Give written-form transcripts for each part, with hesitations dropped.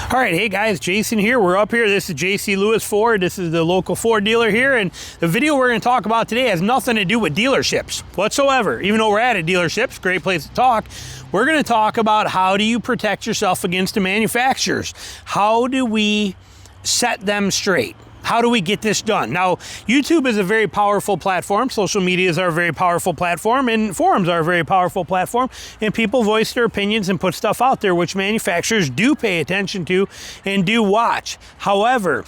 All right, hey guys, Jason here. We're up here. This is JC Lewis Ford. This is the local Ford dealer here, and the video we're going to talk about today has nothing to do with dealerships whatsoever. Even though we're at a dealership, great place to talk. We're going to talk about how do you protect yourself against the manufacturers? How do we set them straight? How do we get this done? Now, YouTube is a very powerful platform. Social medias are a very powerful platform, and forums are a very powerful platform. And people voice their opinions and put stuff out there, which manufacturers do pay attention to and do watch. However,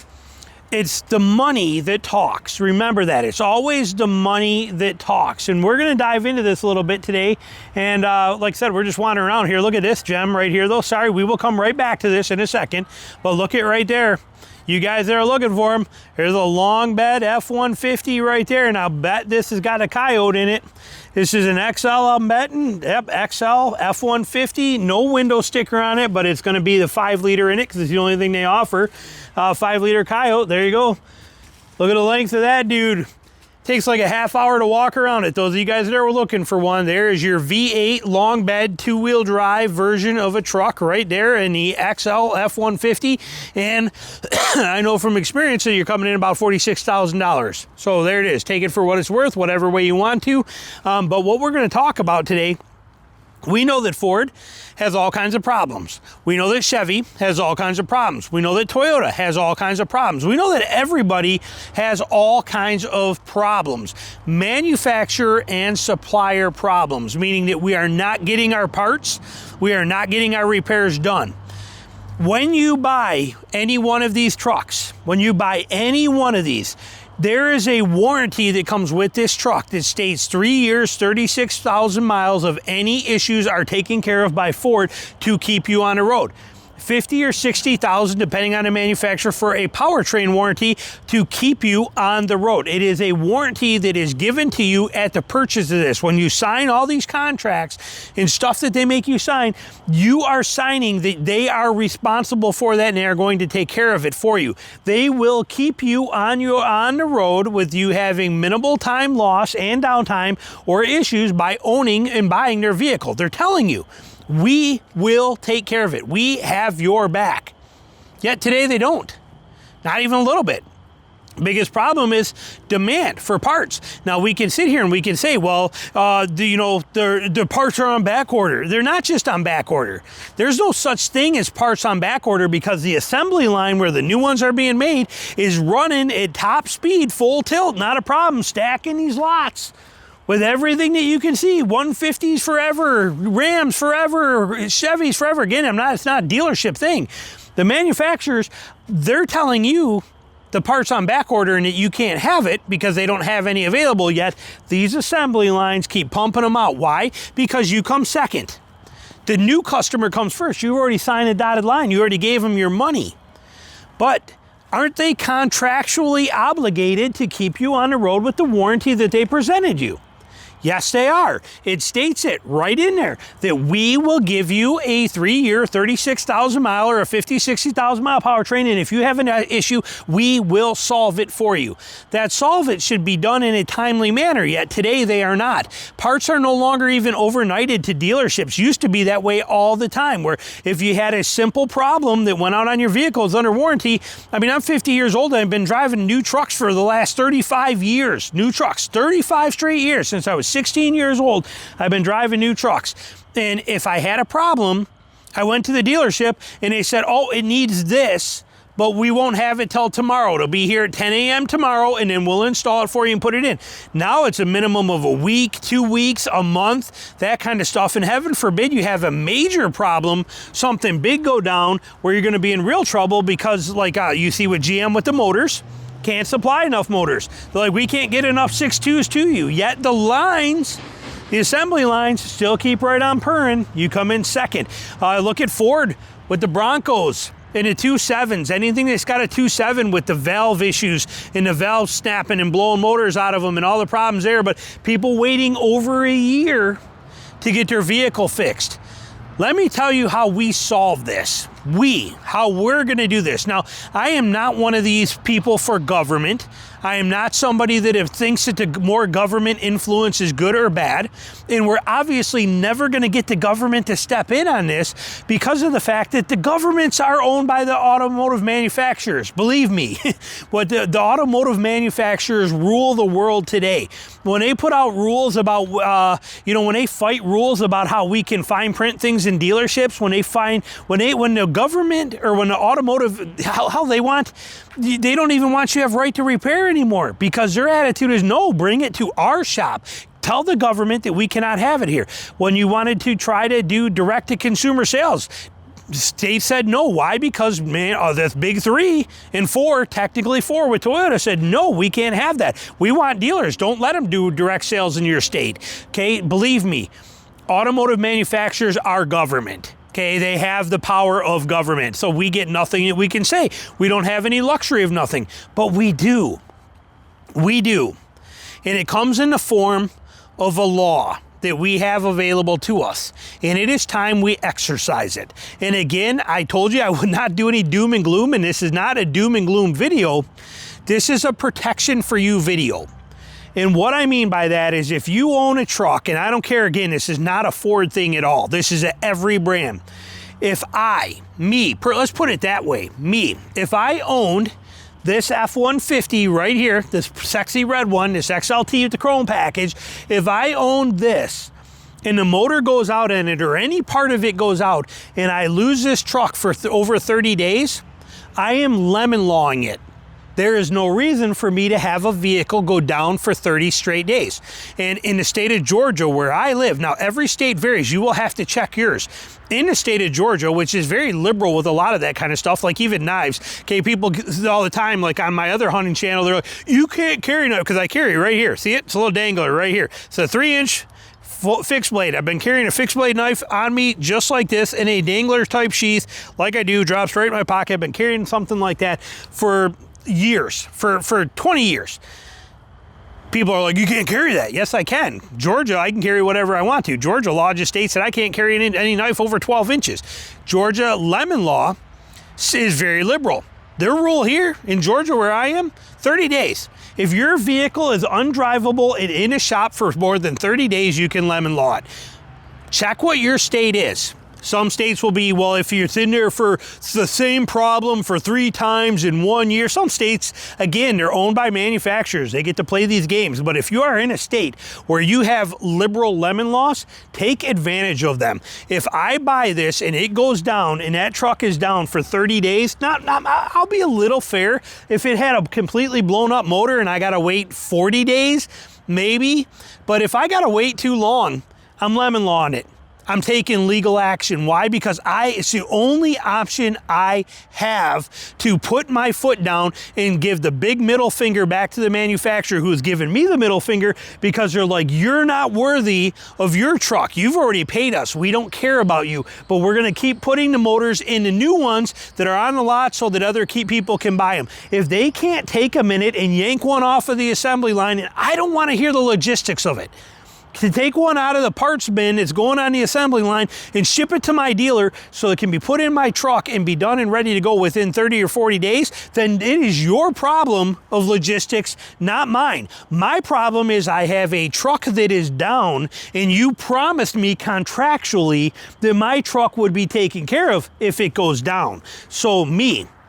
it's the money that talks. Remember that. It's always the money that talks. And we're going to dive into this a little bit today. And like I said, we're just wandering around here. Look at this gem right here, though. Sorry, we will come right back to this in a second. But look at right there. You guys that are looking for them, here's a long bed F-150 right there, and I'll bet this has got a coyote in it. This is an XL, I'm betting. Yep, XL, F-150, no window sticker on it, but it's gonna be the 5-liter in it because it's the only thing they offer. 5-liter coyote, there you go. Look at the length of that dude. Takes like a half hour to walk around it. Those of you guys that are looking for one, there is your V8 long bed 2-wheel drive version of a truck right there in the XL F-150. And I know from experience that you're coming in about $46,000. So there it is. Take it for what it's worth, whatever way you want to. But what we're going to talk about today, we know that Ford has all kinds of problems. We know that Chevy has all kinds of problems. We know that Toyota has all kinds of problems. We know that everybody has all kinds of problems. Manufacturer and supplier problems, meaning that we are not getting our parts, we are not getting our repairs done. When you buy any one of these trucks, when you buy any one of these, there is a warranty that comes with this truck that states 3 years, 36,000 miles of any issues are taken care of by Ford to keep you on the road. 50 or 60,000 depending on the manufacturer for a powertrain warranty to keep you on the road. It is a warranty that is given to you at the purchase of this. When you sign all these contracts and stuff that they make you sign, you are signing that they are responsible for that and they are going to take care of it for you. They will keep you on the road with you having minimal time loss and downtime or issues by owning and buying their vehicle. They're telling you, we will take care of it. We have your back. Yet today they don't. Not even a little bit. Biggest problem is demand for parts. Now we can sit here and we can say, well, the parts are on back order. They're not just on back order. There's no such thing as parts on back order because the assembly line where the new ones are being made is running at top speed, full tilt, not a problem, stacking these lots with everything that you can see. 150s forever, Rams forever, Chevys forever. Again, it's not a dealership thing. The manufacturers, they're telling you the part's on back order and that you can't have it because they don't have any available yet. These assembly lines keep pumping them out. Why? Because you come second. The new customer comes first. You already signed a dotted line. You already gave them your money. But aren't they contractually obligated to keep you on the road with the warranty that they presented you? Yes, they are. It states it right in there that we will give you a 3-year, 36,000 mile or a 50, 60,000 mile powertrain. And if you have an issue, we will solve it for you. That solve it should be done in a timely manner. Yet today they are not. Parts are no longer even overnighted to dealerships. Used to be that way all the time, where if you had a simple problem that went out on your vehicle is under warranty. I mean, I'm 50 years old and I've been driving new trucks for the last 35 years. New trucks, 35 straight years since I was 16 years old. I've been driving new trucks. And if I had a problem, I went to the dealership and they said, oh, it needs this, but we won't have it till tomorrow. It'll be here at 10 a.m. tomorrow, and then we'll install it for you and put it in. Now it's a minimum of a week, 2 weeks, a month, that kind of stuff. And heaven forbid you have a major problem, something big go down where you're going to be in real trouble because like you see with GM with the motors, can't supply enough motors. They're like, we can't get enough 6.2s to you. Yet the lines, the assembly lines still keep right on purring. You come in second. Look at Ford with the Broncos and the 2.7s. Anything that's got a 2.7 with the valve issues and the valve snapping and blowing motors out of them and all the problems there, but people waiting over a year to get their vehicle fixed. Let me tell you how we solve this. how we're going to do this. Now, I am not one of these people for government. I am not somebody that thinks that the more government influence is good or bad. And we're obviously never going to get the government to step in on this because of the fact that the governments are owned by the automotive manufacturers. Believe me, what the automotive manufacturers rule the world today. When they put out rules about, when they fight rules about how we can fine print things in dealerships, when the government or when the automotive, how they don't even want you to have right to repair anymore because their attitude is no, bring it to our shop. Tell the government that we cannot have it here. When you wanted to try to do direct-to-consumer sales, state said no. Why? Because, that's big 3 and 4, technically 4 with Toyota said, no, we can't have that. We want dealers. Don't let them do direct sales in your state. Okay, believe me, automotive manufacturers are government. Okay, they have the power of government. So we get nothing that we can say. We don't have any luxury of nothing, but we do. We do. And it comes in the form of a law that we have available to us. And it is time we exercise it. And again, I told you I would not do any doom and gloom, and this is not a doom and gloom video. This is a protection for you video. And what I mean by that is if you own a truck, and I don't care, again, this is not a Ford thing at all. This is at every brand. Let's put it that way, if I owned this F-150 right here, this sexy red one, this XLT with the chrome package, if I owned this and the motor goes out in it or any part of it goes out and I lose this truck for over 30 days, I am lemon lawing it. There is no reason for me to have a vehicle go down for 30 straight days. And in the state of Georgia, where I live, now every state varies, you will have to check yours. In the state of Georgia, which is very liberal with a lot of that kind of stuff, like even knives, okay, people all the time, like on my other hunting channel, they're like, you can't carry knife, because I carry it right here. See it? It's a little dangler right here. It's a 3-inch fixed blade. I've been carrying a fixed blade knife on me just like this in a dangler type sheath, like I do, drops right in my pocket. I've been carrying something like that for years, for 20 years. People are like, you can't carry that. Yes, I can. Georgia, I can carry whatever I want to. Georgia law just states that I can't carry any knife over 12 inches. Georgia lemon law is very liberal. Their rule here in Georgia, where I am, 30 days. If your vehicle is undrivable and in a shop for more than 30 days, you can lemon law it. Check what your state is. Some states will be, well, if it's in there for the same problem for 3 times in 1 year. Some states, again, they're owned by manufacturers. They get to play these games. But if you are in a state where you have liberal lemon laws, take advantage of them. If I buy this and it goes down and that truck is down for 30 days, I'll be a little fair. If it had a completely blown up motor and I got to wait 40 days, maybe. But if I got to wait too long, I'm lemon lawing it. I'm taking legal action. Why? Because it's the only option I have to put my foot down and give the big middle finger back to the manufacturer who's given me the middle finger, because they're like, you're not worthy of your truck. You've already paid us. We don't care about you, but we're going to keep putting the motors in the new ones that are on the lot so that other people can buy them. If they can't take a minute and yank one off of the assembly line, and I don't want to hear the logistics of it, to take one out of the parts bin that's going on the assembly line and ship it to my dealer so it can be put in my truck and be done and ready to go within 30 or 40 days, then it is your problem of logistics, not mine. My problem is I have a truck that is down and you promised me contractually that my truck would be taken care of if it goes down. So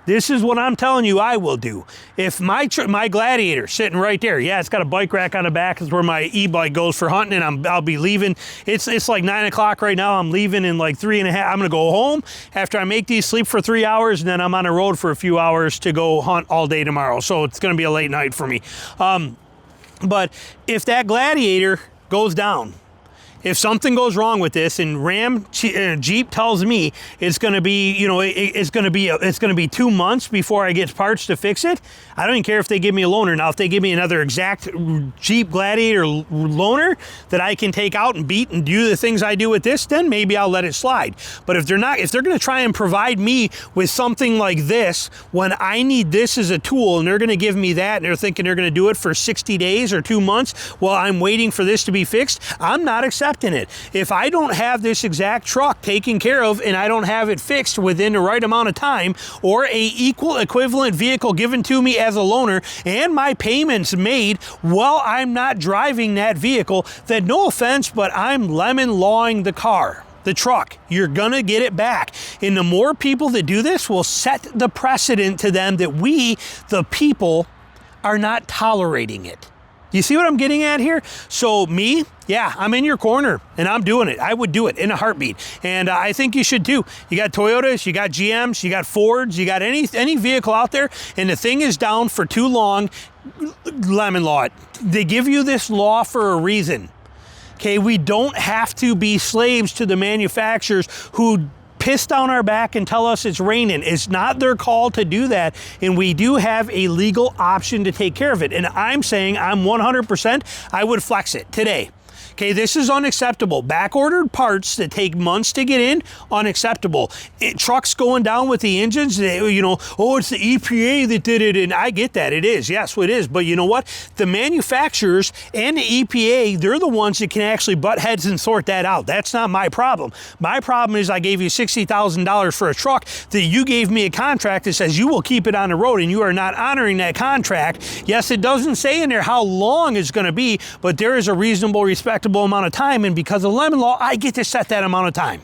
this is what I'm telling you I will do. If my Gladiator sitting right there, yeah, it's got a bike rack on the back, is where my e-bike goes for hunting, and I'll be leaving. It's like 9 o'clock right now. I'm leaving in like 3.5. I'm gonna go home after I make these, sleep for 3 hours, and then I'm on the road for a few hours to go hunt all day tomorrow. So it's gonna be a late night for me. But if that Gladiator goes down, if something goes wrong with this and Jeep tells me it's going to be, it's going to be 2 months before I get parts to fix it, I don't even care if they give me a loaner. Now, if they give me another exact Jeep Gladiator loaner that I can take out and beat and do the things I do with this, then maybe I'll let it slide. But if they're going to try and provide me with something like this when I need this as a tool, and they're going to give me that, and they're thinking they're going to do it for 60 days or 2 months while I'm waiting for this to be fixed, I'm not accepting accepting it. If I don't have this exact truck taken care of and I don't have it fixed within the right amount of time, or a equal equivalent vehicle given to me as a loaner and my payments made while I'm not driving that vehicle, then no offense, but I'm lemon lawing the car. The truck, you're gonna get it back. And the more people that do this will set the precedent to them that we, the people, are not tolerating it. You see what I'm getting at here? So me, yeah, I'm in your corner and I'm doing it. I would do it in a heartbeat. And I think you should too. You got Toyotas, you got GMs, you got Fords, you got any vehicle out there, and the thing is down for too long, lemon law it. They give you this law for a reason. Okay, we don't have to be slaves to the manufacturers who piss down our back and tell us it's raining. It's not their call to do that, and we do have a legal option to take care of it. And I'm saying I'm 100%, I would flex it today. Okay, this is unacceptable. Back-ordered parts that take months to get in, unacceptable. Trucks going down with the engines, you know, oh, it's the EPA that did it, and I get that, it is, yes, it is. But you know what? The manufacturers and the EPA, they're the ones that can actually butt heads and sort that out. That's not my problem. My problem is I gave you $60,000 for a truck that you gave me a contract that says you will keep it on the road, and you are not honoring that contract. Yes, it doesn't say in there how long it's going to be, but there is a reasonable, respectable amount of time, and because of lemon law, I get to set that amount of time.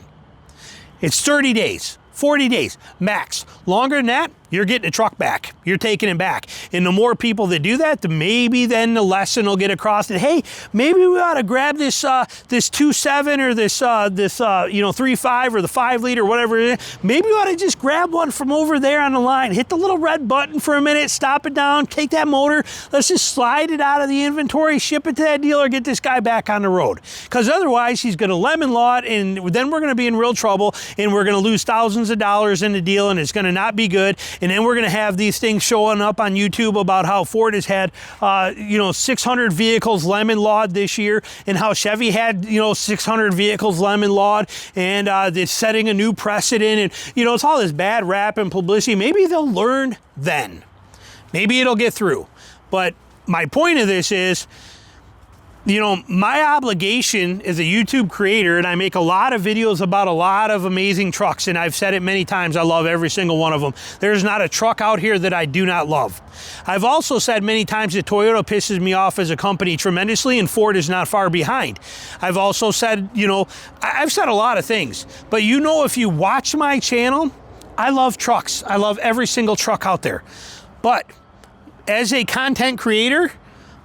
It's 30 days, 40 days, max. Longer than that, you're getting the truck back. You're taking it back. And the more people that do that, maybe then the lesson will get across that, hey, maybe we ought to grab this 2.7 or this 3.5 or the 5 liter, whatever it is. Maybe we ought to just grab one from over there on the line, hit the little red button for a minute, stop it down, take that motor, let's just slide it out of the inventory, ship it to that dealer, get this guy back on the road. Because otherwise, he's going to lemon law it, and then we're going to be in real trouble, and we're going to lose thousands of dollars in the deal, and it's going to not be good. And then we're going to have these things showing up on YouTube about how Ford has had, 600 vehicles lemon lawed this year, and how Chevy had, 600 vehicles lemon lawed, and it's setting a new precedent. And, it's all this bad rap and publicity. Maybe they'll learn then. Maybe it'll get through. But my point of this is, my obligation as a YouTube creator, and I make a lot of videos about a lot of amazing trucks, and I've said it many times, I love every single one of them. There's not a truck out here that I do not love. I've also said many times that Toyota pisses me off as a company tremendously, and Ford is not far behind. I've also said, I've said a lot of things, but if you watch my channel, I love trucks. I love every single truck out there. But as a content creator,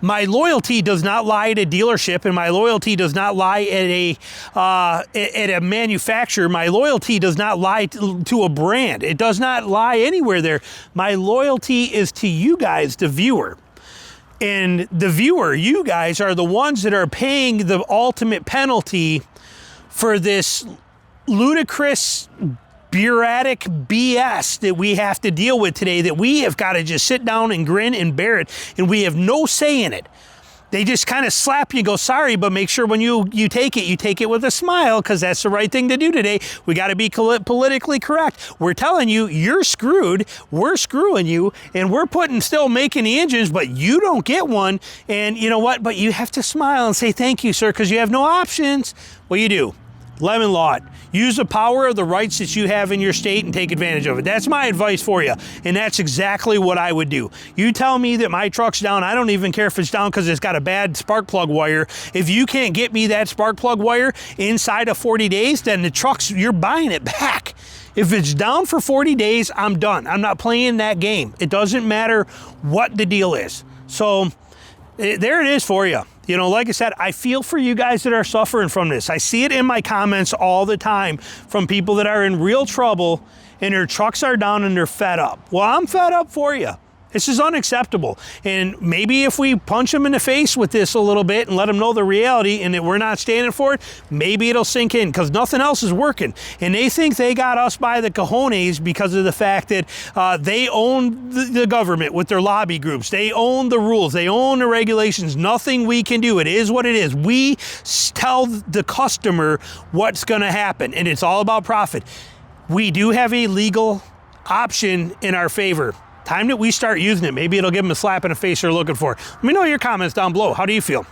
my loyalty does not lie at a dealership, and my loyalty does not lie at a manufacturer. My loyalty does not lie to a brand. It does not lie anywhere there. My loyalty is to you guys, the viewer. And the viewer, you guys, are the ones that are paying the ultimate penalty for this ludicrous bureaucratic BS that we have to deal with today, that we have got to just sit down and grin and bear it, and we have no say in it. They just kind of slap you and go, sorry, but make sure when you take it with a smile, because that's the right thing to do today. We got to be politically correct. We're telling you, you're screwed, we're screwing you, and we're still making the engines, but you don't get one. And you know what? But you have to smile and say, thank you, sir, because you have no options. Well, you do. Lemon law it. Use the power of the rights that you have in your state and take advantage of it. That's my advice for you, and that's exactly what I would do. You tell me that my truck's down, I don't even care if it's down because it's got a bad spark plug wire. If you can't get me that spark plug wire inside of 40 days, then the truck's, you're buying it back. If it's down for 40 days, I'm done. I'm not playing that game. It doesn't matter what the deal is. So there it is for you. Like I said, I feel for you guys that are suffering from this. I see it in my comments all the time from people that are in real trouble and their trucks are down and they're fed up. Well, I'm fed up for you. This is unacceptable. And maybe if we punch them in the face with this a little bit and let them know the reality and that we're not standing for it, maybe it'll sink in, because nothing else is working. And they think they got us by the cojones because of the fact that they own the government with their lobby groups. They own the rules. They own the regulations. Nothing we can do. It is what it is. We tell the customer what's going to happen, and it's all about profit. We do have a legal option in our favor. Time that we start using it, maybe it'll give them a slap in the face they're looking for. Let me know your comments down below. How do you feel?